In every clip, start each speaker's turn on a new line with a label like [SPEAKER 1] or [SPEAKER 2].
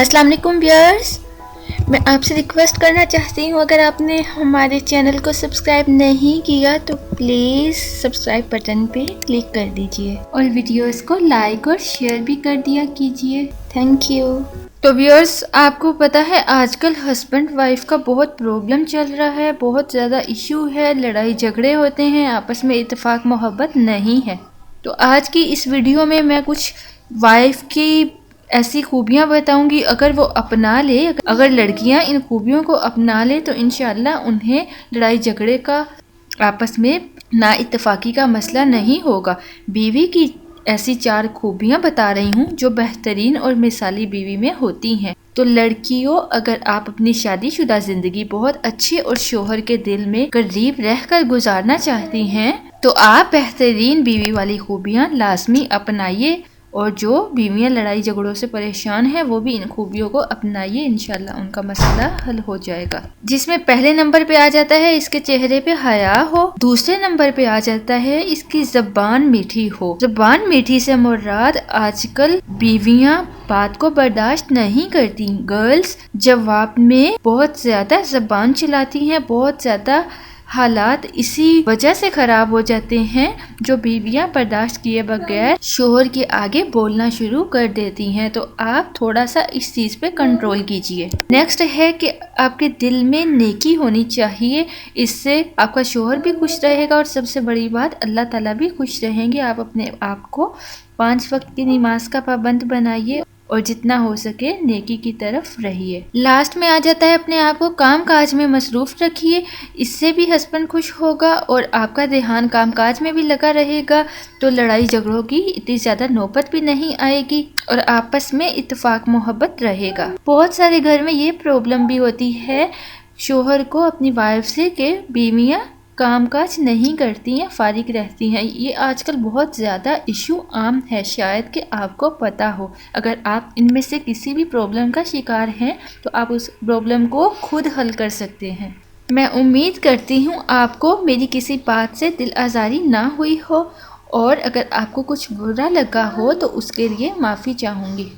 [SPEAKER 1] अस्सलाम वालेकुम व्यूअर्स, मैं आपसे रिक्वेस्ट करना चाहती हूँ, अगर आपने हमारे चैनल को सब्सक्राइब नहीं किया तो प्लीज़ सब्सक्राइब बटन पे क्लिक कर दीजिए और वीडियोस को लाइक और शेयर भी कर दिया कीजिए। Thank you. तो व्यूअर्स, आपको पता है आजकल हस्बैंड वाइफ का बहुत प्रॉब्लम चल रहा है, बहुत ज़्यादा इशू है, लड़ाई झगड़े होते हैं, आपस में इत्तेफाक मोहब्बत नहीं है। तो आज की इस वीडियो में मैं कुछ वाइफ की ऐसी खूबियाँ बताऊंगी, अगर वो अपना ले, अगर लड़कियां इन खूबियों को अपना ले तो इंशाल्लाह उन्हें लड़ाई झगड़े का, आपस में ना इत्तेफाकी का मसला नहीं होगा। बीवी की ऐसी 4 खूबियां बता रही हूँ जो बेहतरीन और मिसाली बीवी में होती हैं। तो लड़कियों, अगर आप अपनी शादीशुदा जिंदगी बहुत अच्छे और शोहर के दिल में करीब रहकर गुजारना चाहती हैं तो आप बेहतरीन बीवी वाली खूबियां लाजमी अपनाइए, और जो बीवियां लड़ाई झगड़ों से परेशान हैं वो भी इन खूबियों को अपनाइए, इंशाल्लाह उनका मसला हल हो जाएगा। जिसमें पहले नंबर पे आ जाता है इसके चेहरे पे हया हो, दूसरे नंबर पे आ जाता है इसकी ज़बान मीठी हो। ज़बान मीठी से मुराद आजकल बीवियां बात को बर्दाश्त नहीं करती, गर्ल्स जवाब में बहुत ज्यादा ज़बान चलाती हैं, बहुत ज्यादा हालात इसी वजह से खराब हो जाते हैं जो बीवियां बर्दाश्त किए बगैर शोहर के आगे बोलना शुरू कर देती हैं। तो आप थोड़ा सा इस चीज़ पे कंट्रोल कीजिए। नेक्स्ट है कि आपके दिल में नेकी होनी चाहिए, इससे आपका शोहर भी खुश रहेगा और सबसे बड़ी बात अल्लाह ताला भी खुश रहेंगे। आप अपने आप को 5 वक्त की नमाज का पाबंद बनाइए और जितना हो सके नेकी की तरफ रहिए। लास्ट में आ जाता है अपने आप को काम काज में मसरूफ रखिए, इससे भी हस्बैंड खुश होगा और आपका ध्यान काम काज में भी लगा रहेगा, तो लड़ाई झगड़ों की इतनी ज़्यादा नौबत भी नहीं आएगी और आपस में इत्तेफाक मोहब्बत रहेगा। बहुत सारे घर में ये प्रॉब्लम भी होती है शोहर को अपनी वाइफ से कि बीवियाँ कामकाज नहीं करती हैं, फारिग रहती हैं। ये आजकल बहुत ज़्यादा इशू आम है, शायद कि आपको पता हो। अगर आप इनमें से किसी भी प्रॉब्लम का शिकार हैं तो आप उस प्रॉब्लम को खुद हल कर सकते हैं। मैं उम्मीद करती हूँ आपको मेरी किसी बात से दिल आज़ारी ना हुई हो, और अगर आपको कुछ बुरा लगा हो तो उसके लिए माफ़ी चाहूँगी।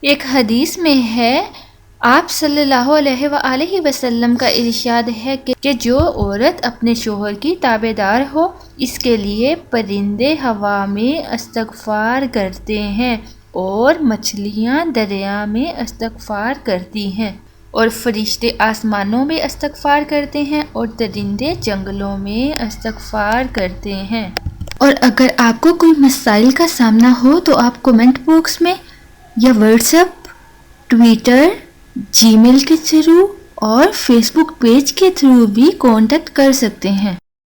[SPEAKER 1] एक हदीस में है, आप सल्लल्लाहु अलैहि वसल्लम का इरशाद है कि जो औरत अपने शोहर की ताबेदार हो, इसके लिए परिंदे हवा में इस्तग़फ़ार करते हैं और मछलियाँ दरिया में इस्तग़फ़ार करती हैं और फरिश्ते आसमानों में इस्तग़फ़ार करते हैं और दरिंदे जंगलों में इस्तग़फ़ार करते हैं। और अगर आपको कोई मसाइल का सामना हो तो आप कमेंट बॉक्स में या व्हाट्सएप, ट्विटर, जीमेल के थ्रू और फेसबुक पेज के थ्रू भी कांटेक्ट कर सकते हैं।